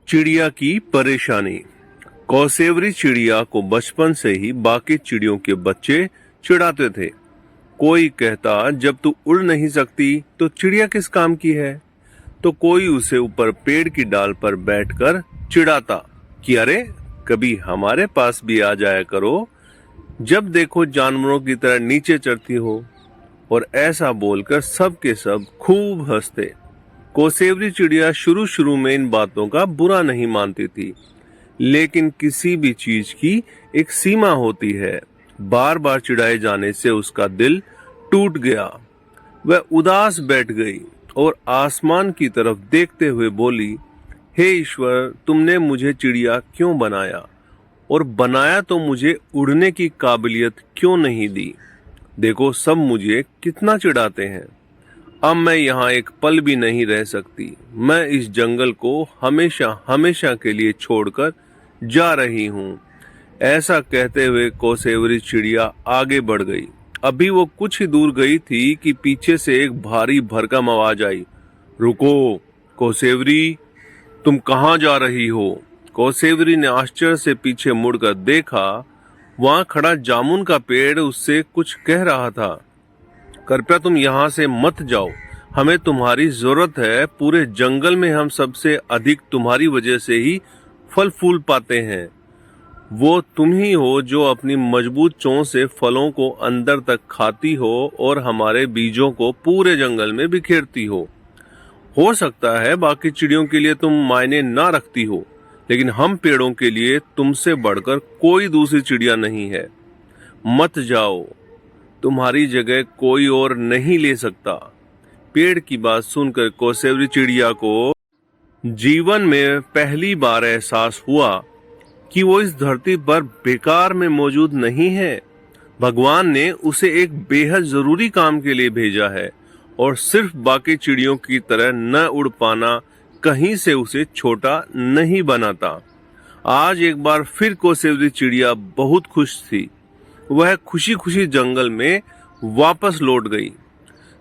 चिड़िया की परेशानी। कौसेवरी चिड़िया को बचपन से ही बाकी चिड़ियों के बच्चे चिढ़ाते थे। कोई कहता जब तू उड़ नहीं सकती तो चिड़िया किस काम की है, तो कोई उसे ऊपर पेड़ की डाल पर बैठकर चिढ़ाता कि अरे कभी हमारे पास भी आ जाया करो, जब देखो जानवरों की तरह नीचे चढ़ती हो। और ऐसा बोलकर सब के सब खूब हंसते। कौसेवरी चिड़िया शुरू शुरू में इन बातों का बुरा नहीं मानती थी, लेकिन किसी भी चीज की एक सीमा होती है। बार बार चिढ़ाए जाने से उसका दिल टूट गया। वह उदास बैठ गई और आसमान की तरफ देखते हुए बोली, हे ईश्वर, तुमने मुझे चिड़िया क्यों बनाया, और बनाया तो मुझे उड़ने की काबिलियत क्यों नहीं दी। देखो सब मुझे कितना चिढ़ाते हैं। अब मैं यहाँ एक पल भी नहीं रह सकती। मैं इस जंगल को हमेशा हमेशा के लिए छोड़कर जा रही हूँ। ऐसा कहते हुए कौसेवरी चिड़िया आगे बढ़ गई। अभी वो कुछ ही दूर गई थी कि पीछे से एक भारी भरकम आवाज आई, रुको कौसेवरी, तुम कहाँ जा रही हो। कौसेवरी ने आश्चर्य से पीछे मुड़कर देखा। वहां खड़ा जामुन का पेड़ उससे कुछ कह रहा था। कृपया तुम यहाँ से मत जाओ, हमें तुम्हारी जरूरत है। पूरे जंगल में हम सबसे अधिक तुम्हारी वजह से ही फल फूल पाते हैं। वो तुम ही हो जो अपनी मजबूत चोंच से फलों को अंदर तक खाती हो और हमारे बीजों को पूरे जंगल में बिखेरती हो सकता है बाकी चिड़ियों के लिए तुम मायने ना रखती हो, लेकिन हम पेड़ों के लिए तुमसे बढ़कर कोई दूसरी चिड़िया नहीं है। मत जाओ, तुम्हारी जगह कोई और नहीं ले सकता। पेड़ की बात सुनकर कौसेवरी चिड़िया को जीवन में पहली बार एहसास हुआ कि वो इस धरती पर बेकार में मौजूद नहीं है। भगवान ने उसे एक बेहद जरूरी काम के लिए भेजा है, और सिर्फ बाकी चिड़ियों की तरह न उड़ पाना कहीं से उसे छोटा नहीं बनाता। आज एक बार फिर कौसेवरी चिड़िया बहुत खुश थी। वह खुशी खुशी जंगल में वापस लौट गई।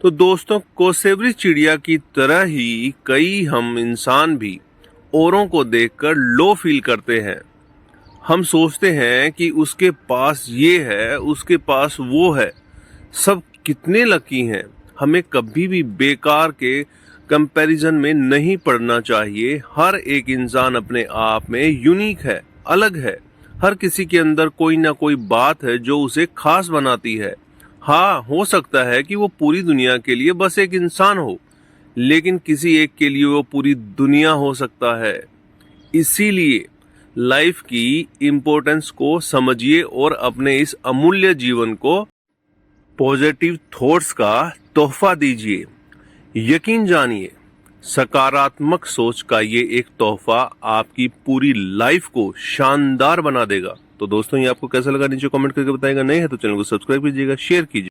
तो दोस्तों, कौसेवरी चिड़िया की तरह ही कई हम इंसान भी औरों को देखकर लो फील करते हैं। हम सोचते हैं कि उसके पास ये है, उसके पास वो है, सब कितने लकी हैं। हमें कभी भी बेकार के कंपैरिजन में नहीं पड़ना चाहिए। हर एक इंसान अपने आप में यूनिक है, अलग है। हर किसी के अंदर कोई ना कोई बात है जो उसे खास बनाती है। हाँ, हो सकता है कि वो पूरी दुनिया के लिए बस एक इंसान हो, लेकिन किसी एक के लिए वो पूरी दुनिया हो सकता है। इसीलिए लाइफ की इम्पोर्टेंस को समझिए और अपने इस अमूल्य जीवन को पॉजिटिव थॉट्स का तोहफा दीजिए। यकीन जानिए, सकारात्मक सोच का ये एक तोहफा आपकी पूरी लाइफ को शानदार बना देगा। तो दोस्तों, ये आपको कैसा लगा नीचे कमेंट करके बताइएगा। नए हैं तो चैनल को सब्सक्राइब कीजिएगा, शेयर कीजिए।